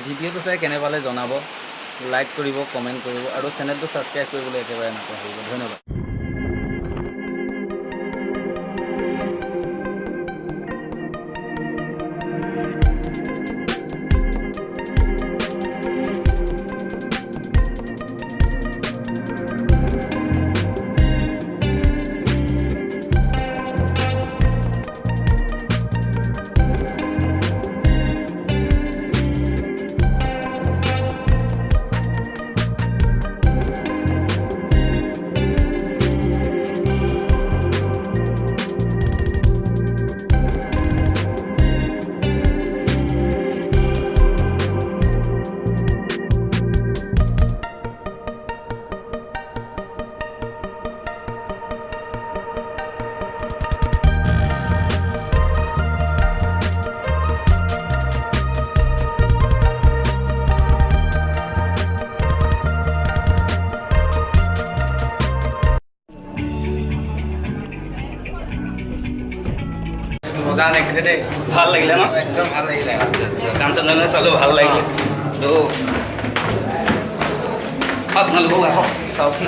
ভিডিঅ'টো চাই কেনে পালে জনাব, লাইক কৰিব, কমেণ্ট কৰিব আৰু চেনেলটো ছাবস্ক্ৰাইব কৰিবলৈ একেবাৰে নাপাহৰিব। ধন্যবাদ। মজা দেখিলে দেই, ভাল লাগিলে ন? একদম ভাল লাগিলে। আচ্ছা আচ্ছা, কাঞ্চনজঙ্ঘা চালোঁ, ভাল লাগিলে। তো আপোনালোকক আহক চাওকহি।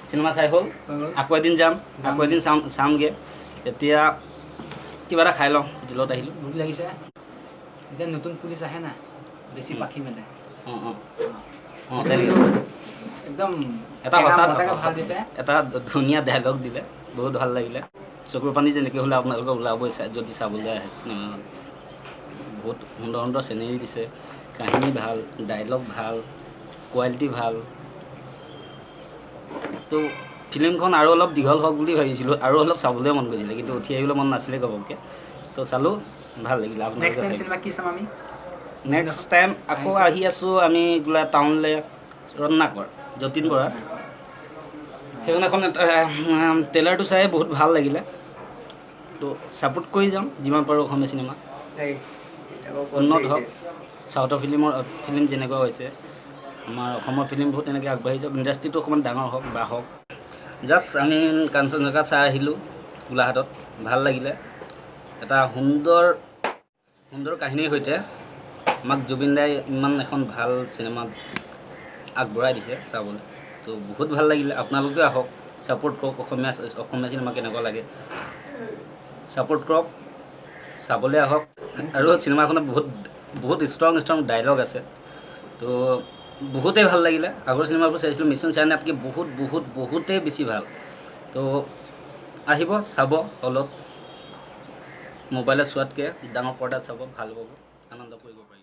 চিনেমা চাই হ'ল আকৌ এদিন যাম আকৌ এদিন চামগৈ এতিয়া কিবা এটা খাই লওঁ হোটেলত আহিলোঁ ভোক লাগিছে এতিয়া নতুন পুলিচ আহে না বেছি পাখি মেলে একদম এটা সঁচা ভাল দিছে এটা ধুনীয়া ডায়লগ দিলে বহুত ভাল লাগিলে চকুৰ পানী যেনেকৈ হ'লে আপোনালোকে ওলাবই যদি চাবলৈ আহে চিনেমা হল বহুত সুন্দৰ সুন্দৰ চিনেৰী দিছে কাহিনী ভাল ডায়লগ ভাল কোৱালিটি ভাল তো ফিল্মখন আৰু অলপ দীঘল হওক বুলি ভাবিছিলোঁ আৰু অলপ চাবলৈ মন গৈছিলে কিন্তু উঠি আহিবলৈ মন নাছিলে ঘপককৈ তো চালোঁ ভাল লাগিলে নেক্সট টাইম আকৌ আহি আছোঁ আমি গোলাঘাট টাউনলৈ ৰত্নাকৰ যতীন বৰা সেইখন এখন ট্ৰেইলাৰটো চাই বহুত ভাল লাগিলে তো ছাপোৰ্ট কৰি যাম যিমান পাৰোঁ অসমীয়া চিনেমা উন্নত হওক চাউথৰ ফিল্ম যেনেকুৱা হৈছে আমাৰ অসমৰ ফিল্মবোৰ তেনেকৈ আগবাঢ়ি যাওক ইণ্ডাষ্ট্ৰিটো অকণমান ডাঙৰ হওক বা হওক জাষ্ট আমি কাঞ্চনজংঘা চাই আহিলোঁ গোলাঘাটত ভাল লাগিলে এটা সুন্দৰ কাহিনীৰ সৈতে আমাক জুবিন দাই ইমান এখন ভাল চিনেমা আগবঢ়াই দিছে চাবলৈ তো বহুত ভাল লাগিলে আপোনালোকেও আহক ছাপোৰ্ট কৰক অসমীয়া চিনেমা কেনেকুৱা লাগে ছাপোৰ্ট কৰক চাবলৈ আহক আৰু চিনেমাখনত বহুত ষ্ট্ৰং ডায়লগ আছে তো বহুতেই ভাল লাগিলে আগৰ চিনেমাবোৰ চাইছিলোঁ মিছন চাইনাতকৈ বহুতেই বেছি ভাল তো আহিব চাব হলত মোবাইলত চোৱাতকৈ ডাঙৰ পৰ্দাত চাব ভাল পাব আনন্দ কৰিব পাৰিব